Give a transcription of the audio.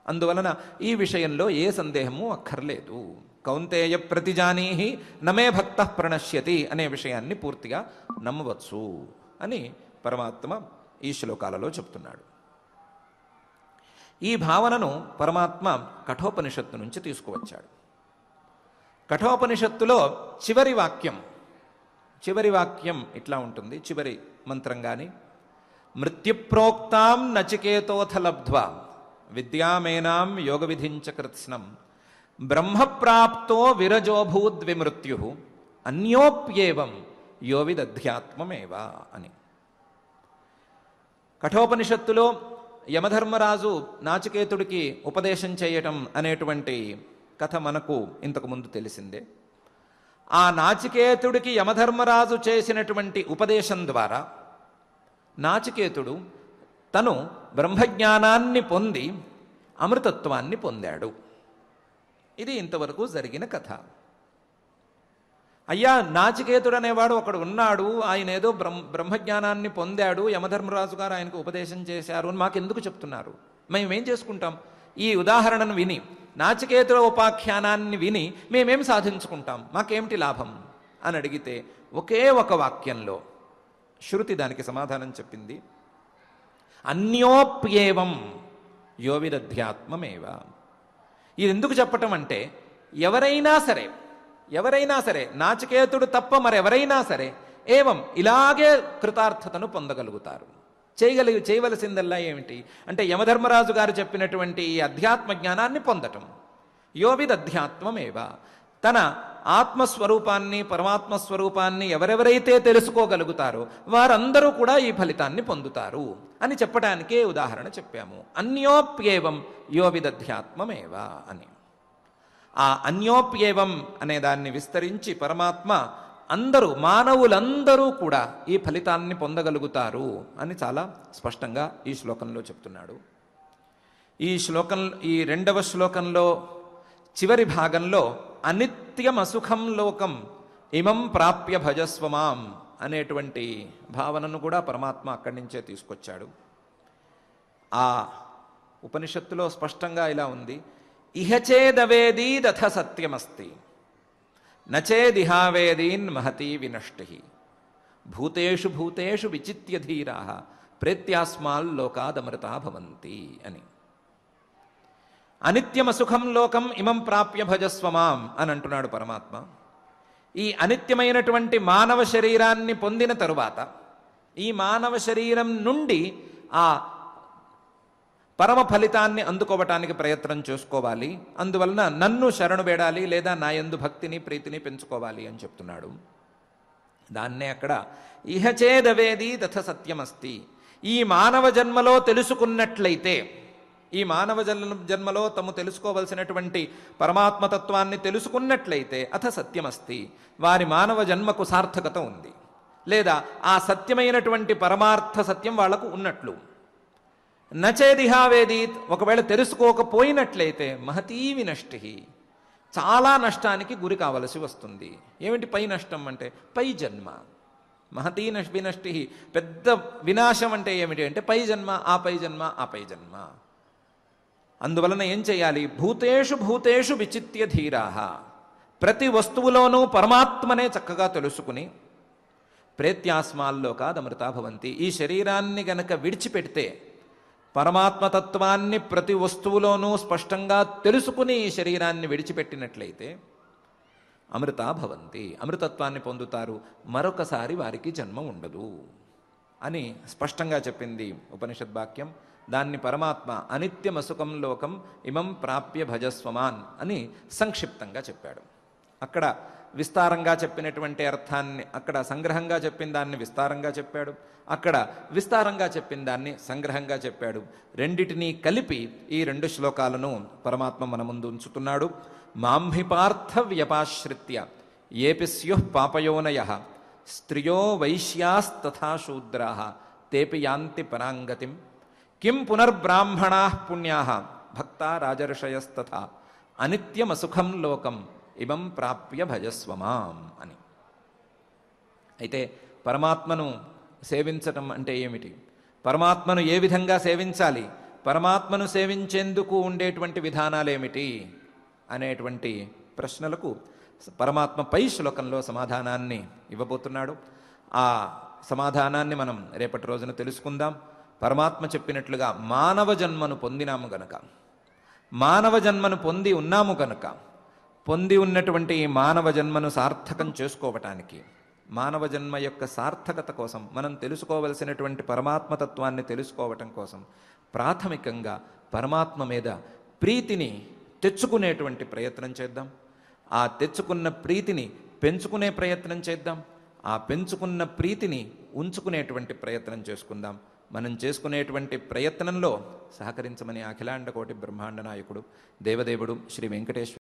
అందువలన ఈ విషయంలో ఏ సందేహము అక్కర్లేదు. కౌంతేయ ప్రతిజానీహి నమే భక్త ప్రణశ్యతి అనే విషయాన్ని పూర్తిగా నమ్మవచ్చు అని పరమాత్మ ఈ శ్లోకాలలో చెప్తున్నాడు. ఈ భావనను పరమాత్మ కఠోపనిషత్తు నుంచి తీసుకువచ్చాడు. కఠోపనిషత్తులో చివరి వాక్యం ఇట్లా ఉంటుంది. చివరి మంత్రం కానీ మృత్యుప్రోక్తాం నచికేతోథ లబ్ధ్వా విద్యామేనాం యోగ విధించ కృత్స్నం బ్రహ్మప్రాప్తో విరజోభూద్విమృత్యు అన్యోప్యేవం యో విదధ్యాత్మమేవ అని. కఠోపనిషత్తులో యమధర్మరాజు నాచికేతుడికి ఉపదేశం చేయటం అనేటువంటి కథ మనకు ఇంతకుముందు తెలిసిందే. ఆ నాచికేతుడికి యమధర్మరాజు చేసినటువంటి ఉపదేశం ద్వారా నాచికేతుడు తను బ్రహ్మజ్ఞానాన్ని పొంది అమృతత్వాన్ని పొందాడు. ఇది ఇంతవరకు జరిగిన కథ. అయ్యా, నాచికేతుడు అనేవాడు ఒకడు ఉన్నాడు, ఆయన ఏదో బ్రహ్మజ్ఞానాన్ని పొందాడు, యమధర్మరాజు గారు ఆయనకు ఉపదేశం చేశారు అని మాకెందుకు చెప్తున్నారు? మేమేం చేసుకుంటాం? ఈ ఉదాహరణను విని, నాచికేతుల ఉపాఖ్యానాన్ని విని మేమేం సాధించుకుంటాం? మాకేమిటి లాభం అని అడిగితే ఒకే ఒక వాక్యంలో శృతి దానికి సమాధానం చెప్పింది. అన్యోప్యేవం యో విదధ్యాత్మమేవ. ఇది ఎందుకు చెప్పటం అంటే, ఎవరైనా సరే నాచికేతుడు తప్ప మరెవరైనా సరే ఏవం ఇలాగే కృతార్థతను పొందగలుగుతారు. చేయవలసిందల్లా ఏమిటి అంటే, యమధర్మరాజు గారు చెప్పినటువంటి ఈ అధ్యాత్మ జ్ఞానాన్ని పొందటం. యో విదధ్యాత్మమేవ. తన ఆత్మస్వరూపాన్ని పరమాత్మస్వరూపాన్ని ఎవరెవరైతే తెలుసుకోగలుగుతారో వారందరూ కూడా ఈ ఫలితాన్ని పొందుతారు అని చెప్పడానికే ఉదాహరణ చెప్పాము. అన్యోప్యేవం యో విదధ్యాత్మమేవ అని. ఆ అన్యోప్యేవం అనే దాన్ని విస్తరించి పరమాత్మ మానవులందరూ కూడా ఈ ఫలితాన్ని పొందగలుగుతారు అని చాలా స్పష్టంగా ఈ శ్లోకంలో చెప్తున్నాడు. ఈ రెండవ శ్లోకంలో చివరి భాగంలో అనిత్యమసుఖం లోకం ఇమం ప్రాప్య భజస్వమాం అనేటువంటి భావనను కూడా పరమాత్మ అక్కడి నుంచే తీసుకొచ్చాడు. ఆ ఉపనిషత్తులో స్పష్టంగా ఇలా ఉంది. ఇహచేదవేదీదథ సత్యమస్తి నచేదిహావేదీన్ మహతీ వినష్టి భూతేషు భూతేషు విచిత్య ధీరా ప్రేత్యాస్మాల్లోకాదమృతా భవంతి అని. అనిత్యమసుఖం లోకం ఇమం ప్రాప్య భజస్వమాం అని అంటున్నాడు పరమాత్మ. ఈ అనిత్యమైనటువంటి మానవ శరీరాన్ని పొందిన తరువాత ఈ మానవ శరీరం నుండి ఆ పరమ ఫలితాన్ని అందుకోవటానికి ప్రయత్నం చేసుకోవాలి. అందువలన నన్ను శరణు వేడాలి, లేదా నా యందు భక్తిని ప్రీతిని పెంచుకోవాలి అని చెప్తున్నాడు. దాన్నే అక్కడ ఇహచేదవేది తథ సత్యమస్తి. ఈ మానవ జన్మలో తెలుసుకున్నట్లయితే, ఈ మానవ జన్మలో తాము తెలుసుకోవలసినటువంటి పరమాత్మతత్వాన్ని తెలుసుకున్నట్లయితే అథ సత్యమస్తి, వారి మానవ జన్మకు సార్థకత ఉంది, లేదా ఆ సత్యమైనటువంటి పరమార్థ సత్యం వాళ్లకు ఉన్నట్లు. నచేదిహావేదీత్, ఒకవేళ తెలుసుకోకపోయినట్లయితే మహతీ వినష్టి, చాలా నష్టానికి గురి కావలసి వస్తుంది. ఏమిటి పై నష్టం అంటే? పై జన్మ. మహతీ వినష్టి, పెద్ద వినాశం అంటే ఏమిటి అంటే పై జన్మ, ఆ పై జన్మ, ఆ పై జన్మ. అందువలన ఏం చేయాలి? భూతేషు భూతేషు విచిత్య ధీరాః, ప్రతి వస్తువులోనూ పరమాత్మనే చక్కగా తెలుసుకుని ప్రేత్యాస్మాల్లోకాదమృతా భవంతి, ఈ శరీరాన్ని గనక విడిచిపెడితే, పరమాత్మతత్వాన్ని ప్రతి వస్తువులోనూ స్పష్టంగా తెలుసుకుని ఈ శరీరాన్ని విడిచిపెట్టినట్లయితే అమృతా భవంతి, అమృతత్వాన్ని పొందుతారు, మరొకసారి వారికి జన్మ ఉండదు అని స్పష్టంగా చెప్పింది ఉపనిషద్వాక్యం. దాన్ని పరమాత్మ అనిత్యమసుఖం లోకం ఇమం ప్రాప్య భజస్వమాన్ అని సంక్షిప్తంగా చెప్పాడు. అక్కడ విస్తారంగా చెప్పినటువంటి అర్థాన్ని, అక్కడ సంగ్రహంగా చెప్పిన దాన్ని విస్తారంగా చెప్పాడు, అక్కడ విస్తారంగా చెప్పిన దాన్ని సంగ్రహంగా చెప్పాడు. రెండిటినీ కలిపి ఈ రెండు శ్లోకాలను పరమాత్మ మన ముందు ఉంచుతున్నాడు. మాంభిపార్థ వ్యపాశ్రిత్య ఏపి స్యుః పాపయోనయః స్త్రియో వైశ్యాస్తథా శూద్రాః తేపి యాంతి పరాంగతిం కిం పునర్బ్రాహ్మణాః పుణ్యాః భక్తా రాజర్షయస్తథా అనిత్యమసుఖం లోకం ఇమం ప్రాప్య భజస్వమాం అని. అయితే పరమాత్మను సేవించటం అంటే ఏమిటి? పరమాత్మను ఏ విధంగా సేవించాలి? పరమాత్మను సేవించేందుకు ఉండేటువంటి విధానాలేమిటి అనేటువంటి ప్రశ్నలకు పరమాత్మ పై శ్లోకంలో సమాధానాన్ని ఇవ్వబోతున్నాడు. ఆ సమాధానాన్ని మనం రేపటి రోజున తెలుసుకుందాం. పరమాత్మ చెప్పినట్లుగా మానవ జన్మను పొందినాము గనక, మానవ జన్మను పొంది ఉన్నాము గనక, పొంది ఉన్నటువంటి ఈ మానవ జన్మను సార్థకం చేసుకోవటానికి, మానవ జన్మ యొక్క సార్థకత కోసం, మనం తెలుసుకోవలసినటువంటి పరమాత్మతత్వాన్ని తెలుసుకోవటం కోసం ప్రాథమికంగా పరమాత్మ మీద ప్రీతిని తెచ్చుకునేటువంటి ప్రయత్నం చేద్దాం. ఆ తెచ్చుకున్న ప్రీతిని పెంచుకునే ప్రయత్నం చేద్దాం. ఆ పెంచుకున్న ప్రీతిని ఉంచుకునేటువంటి ప్రయత్నం చేసుకుందాం. మనం చేసుకునేటువంటి ప్రయత్నంలో సహకరించమని అఖిలాండ కోటి బ్రహ్మాండ నాయకుడు దేవదేవుడు శ్రీ వెంకటేశ్వర